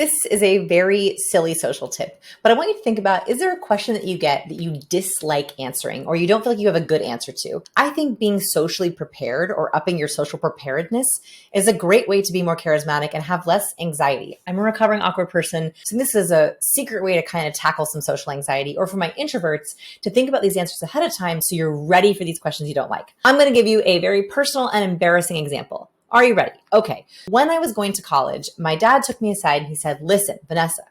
This is a very silly social tip, but I want you to think about, is there a question that you get that you dislike answering or you don't feel like you have a good answer to? I think being socially prepared or upping your social preparedness is a great way to be more charismatic and have less anxiety. I'm a recovering awkward person, so this is a secret way to kind of tackle some social anxiety, or for my introverts to think about these answers ahead of time so you're ready for these questions you don't like. I'm going to give you a very personal and embarrassing example. Are you ready? Okay. When I was going to college, my dad took me aside and he said, listen, Vanessa,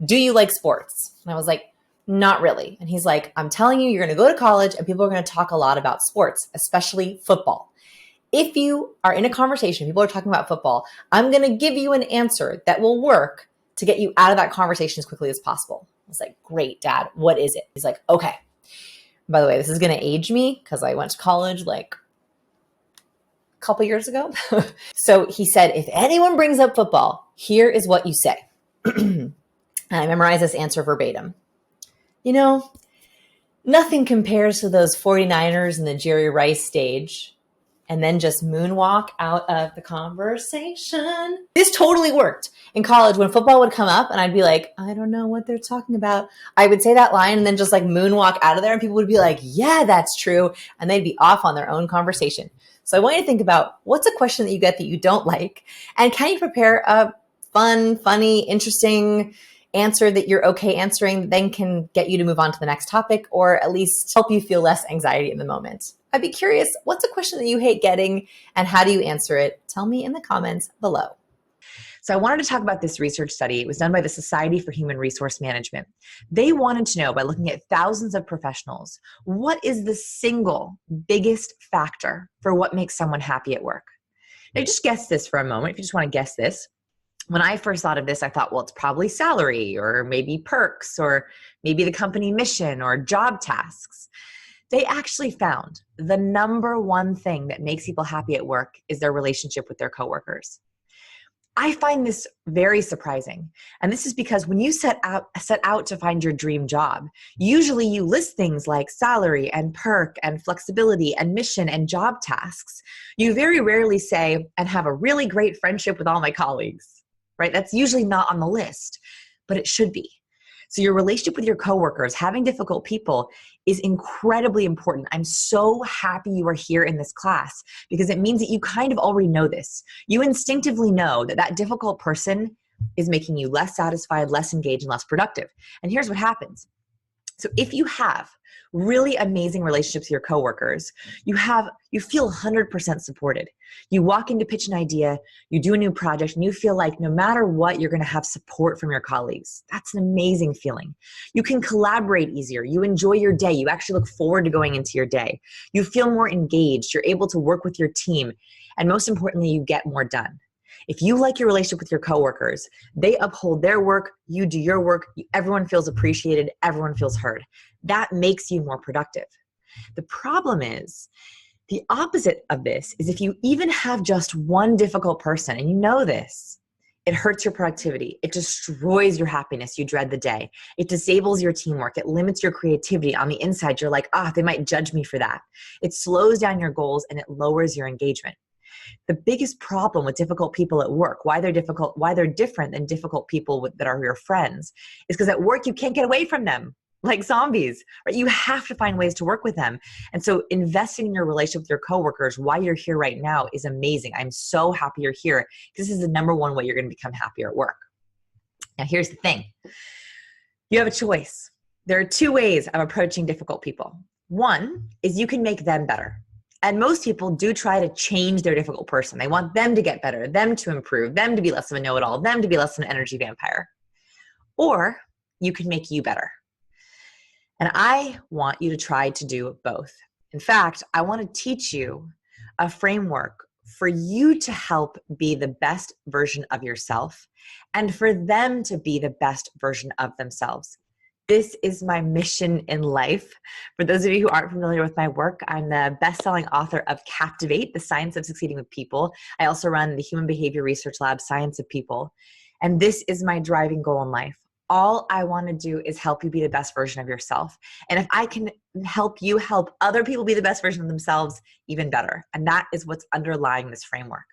do you like sports? And I was like, not really. And he's like, I'm telling you, you're going to go to college and people are going to talk a lot about sports, especially football. If you are in a conversation, people are talking about football, I'm going to give you an answer that will work to get you out of that conversation as quickly as possible. I was like, great, Dad. What is it? He's like, okay. By the way, this is going to age me because I went to college like couple years ago. So he said, if anyone brings up football, here is what you say. And I memorized this answer verbatim. You know, nothing compares to those 49ers in the Jerry Rice stage. And then just moonwalk out of the conversation. This totally worked. In college, when football would come up and I'd be like, I don't know what they're talking about, I would say that line and then just like moonwalk out of there and people would be like, yeah, that's true. And they'd be off on their own conversation. So I want you to think about, what's a question that you get that you don't like? And can you prepare a fun, funny, interesting answer that you're okay answering that then can get you to move on to the next topic, or at least help you feel less anxiety in the moment? I'd be curious, what's a question that you hate getting and how do you answer it? Tell me in the comments below. So I wanted to talk about this research study. It was done by the Society for Human Resource Management. They wanted to know, by looking at thousands of professionals, what is the single biggest factor for what makes someone happy at work? Now just guess this for a moment, if you just want to guess this. When I first thought of this, I thought, well, it's probably salary, or maybe perks, or maybe the company mission, or job tasks. They actually found the number one thing that makes people happy at work is their relationship with their coworkers. I find this very surprising. And this is because when you set out to find your dream job, usually you list things like salary and perk and flexibility and mission and job tasks. You very rarely say, and have a really great friendship with all my colleagues, right? That's usually not on the list, but it should be. So your relationship with your coworkers, having difficult people, is incredibly important. I'm so happy you are here in this class because it means that you kind of already know this. You instinctively know that that difficult person is making you less satisfied, less engaged, and less productive. And here's what happens. So if you have really amazing relationships with your coworkers, you feel 100% supported. You walk in to pitch an idea, you do a new project, and you feel like no matter what, you're going to have support from your colleagues. That's an amazing feeling. You can collaborate easier. You enjoy your day. You actually look forward to going into your day. You feel more engaged. You're able to work with your team. And most importantly, you get more done. If you like your relationship with your coworkers, they uphold their work, you do your work, everyone feels appreciated, everyone feels heard. That makes you more productive. The problem is, the opposite of this is if you even have just one difficult person, and you know this, it hurts your productivity. It destroys your happiness. You dread the day. It disables your teamwork. It limits your creativity. On the inside, you're like, they might judge me for that. It slows down your goals and it lowers your engagement. The biggest problem with difficult people at work, why they're different than difficult people that are your friends, is because at work you can't get away from them like zombies, right? You have to find ways to work with them. And so investing in your relationship with your coworkers while you're here right now is amazing. I'm so happy you're here because this is the number one way you're going to become happier at work. Now, here's the thing. You have a choice. There are two ways of approaching difficult people. One is you can make them better. And most people do try to change their difficult person. They want them to get better, them to improve, them to be less of a know-it-all, them to be less of an energy vampire. Or you can make you better. And I want you to try to do both. In fact, I want to teach you a framework for you to help be the best version of yourself and for them to be the best version of themselves. This is my mission in life. For those of you who aren't familiar with my work, I'm the best-selling author of Captivate, The Science of Succeeding with People. I also run the Human Behavior Research Lab, Science of People. And this is my driving goal in life. All I want to do is help you be the best version of yourself. And if I can help you help other people be the best version of themselves, even better. And that is what's underlying this framework.